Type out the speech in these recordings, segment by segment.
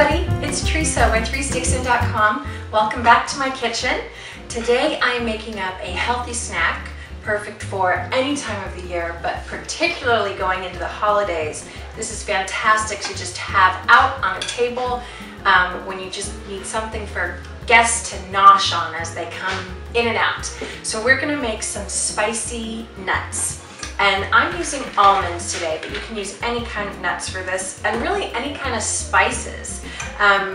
everybody, it's Teresa with ThereSticksin.com. Welcome back to my kitchen. Today I am making up a healthy snack, perfect for any time of the year, but particularly going into the holidays. This is fantastic to just have out on a table when you just need something for guests to nosh on as they come in and out. So we're gonna make some spicy nuts. And I'm using almonds today, but you can use any kind of nuts for this, and really any kind of spices.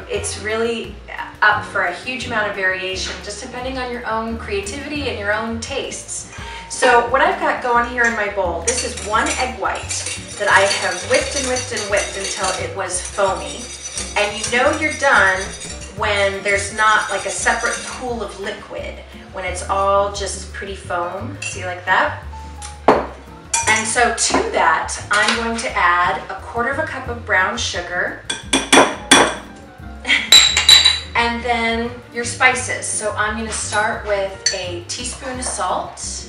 It's really up for a huge amount of variation, just depending on your own creativity and your own tastes. So what I've got going here in my bowl, this is one egg white that I have whipped and whipped and whipped until it was foamy. And you know you're done when there's not like a separate pool of liquid, when it's all just pretty foam, see, like that? And so to that, I'm going to add 1/4 cup of brown sugar and then your spices. So I'm going to start with a teaspoon of salt,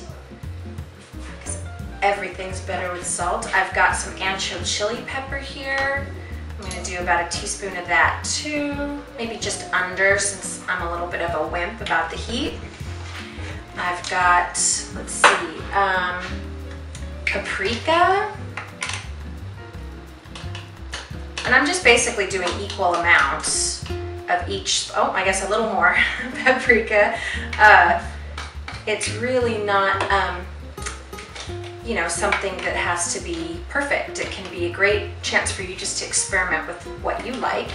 because everything's better with salt. I've got some ancho chili pepper here. I'm going to do about a teaspoon of that too, maybe just under, since I'm a little bit of a wimp about the heat. I've got, let's see, paprika, and I'm just basically doing equal amounts of each. Oh, I guess a little more paprika. It's really not you know, something that has to be perfect. It can be a great chance for you just to experiment with what you like.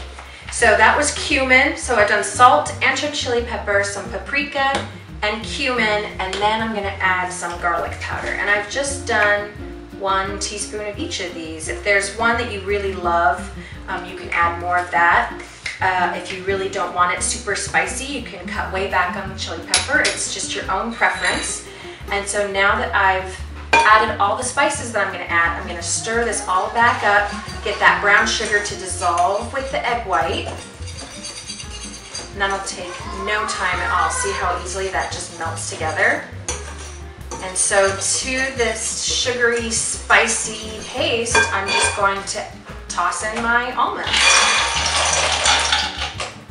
So that was cumin. So I've done salt, ancho chili pepper, some paprika, and cumin, and then I'm going to add some garlic powder. And I've just done 1 teaspoon of each of these. If there's one that you really love, you can add more of that. If you really don't want it super spicy, you can cut way back on the chili pepper. It's just your own preference. And so now that I've added all the spices that I'm going to add, I'm going to stir this all back up, get that brown sugar to dissolve with the egg white. And that'll take no time at all. See how easily that just melts together? And so to this sugary, spicy paste, I'm just going to toss in my almonds.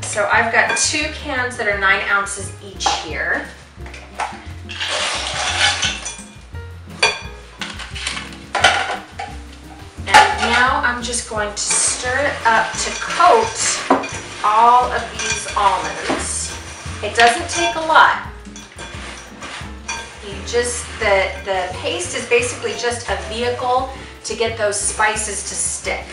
So I've got 2 cans that are 9 ounces each here. And now I'm just going to stir it up to coat all of these almonds. It doesn't take a lot. You just, the paste is basically just a vehicle to get those spices to stick.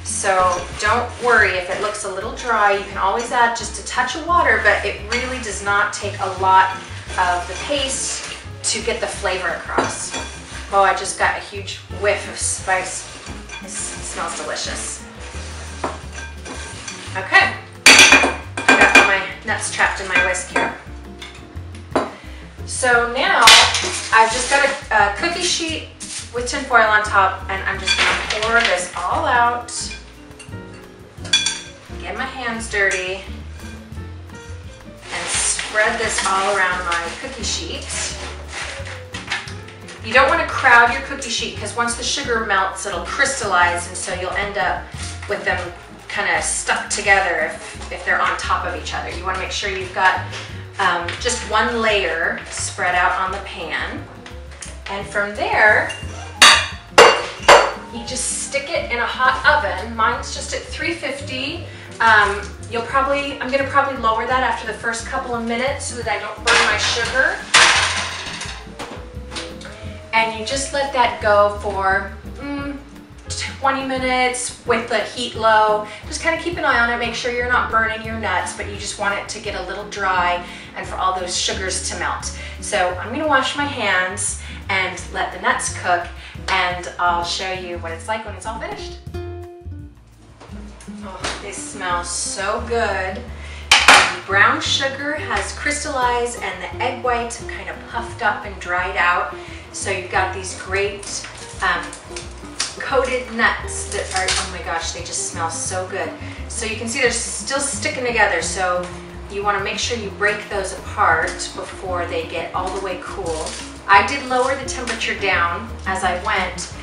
So don't worry if it looks a little dry. You can always add just a touch of water, but it really does not take a lot of the paste to get the flavor across. Oh, I just got a huge whiff of spice. It smells delicious. Okay. My nuts trapped in my whisk here. So now I've just got a cookie sheet with tin foil on top, and I'm just going to pour this all out, get my hands dirty, and spread this all around my cookie sheet. You don't want to crowd your cookie sheet, because once the sugar melts, it'll crystallize, and so you'll end up with them kind of stuck together if they're on top of each other. You want to make sure you've got just 1 layer spread out on the pan, and from there you just stick it in a hot oven. Mine's just at 350. I'm going to probably lower that after the first couple of minutes so that I don't burn my sugar. And you just let that go for 20 minutes with the heat low. Just kind of keep an eye on it, make sure you're not burning your nuts, but you just want it to get a little dry and for all those sugars to melt. So I'm going to wash my hands and let the nuts cook, and I'll show you what it's like when it's all finished. Oh, they smell so good. The brown sugar has crystallized and the egg whites kind of puffed up and dried out. So you've got these great coated nuts that are, oh my gosh, they just smell so good. So you can see they're still sticking together, so you want to make sure you break those apart before they get all the way cool. I did lower the temperature down as I went,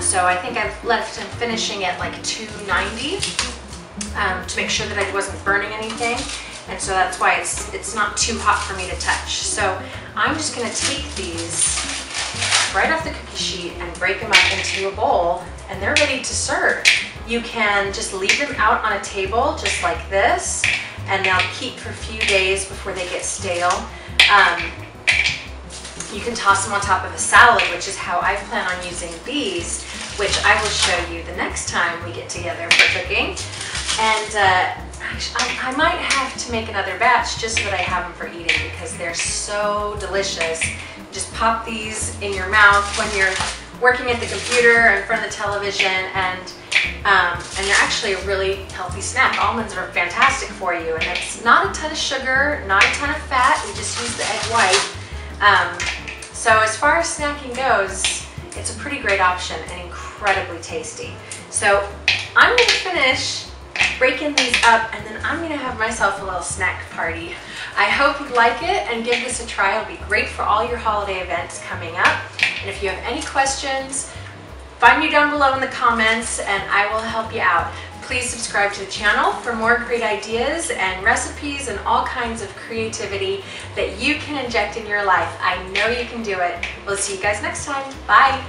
so I think I've left them finishing at like 290. to make sure that I wasn't burning anything. And so that's why it's not too hot for me to touch. So I'm just gonna take these right off the cookie sheet and break them up into a bowl, and they're ready to serve. You can just leave them out on a table just like this, and they'll keep for a few days before they get stale. You can toss them on top of a salad, which is how I plan on using these, which I will show you the next time we get together for cooking. And I might have to make another batch just so that I have them for eating, because they're so delicious. Just pop these in your mouth when you're working at the computer in front of the television, and they're actually a really healthy snack. Almonds are fantastic for you, and it's not a ton of sugar, not a ton of fat. We just use the egg white. So as far as snacking goes, it's a pretty great option and incredibly tasty. So I'm going to finish breaking these up, and then I'm going to have myself a little snack party. I hope you like it and give this a try. It'll be great for all your holiday events coming up. And if you have any questions, find me down below in the comments and I will help you out. Please subscribe to the channel for more great ideas and recipes and all kinds of creativity that you can inject in your life. I know you can do it. We'll see you guys next time. Bye.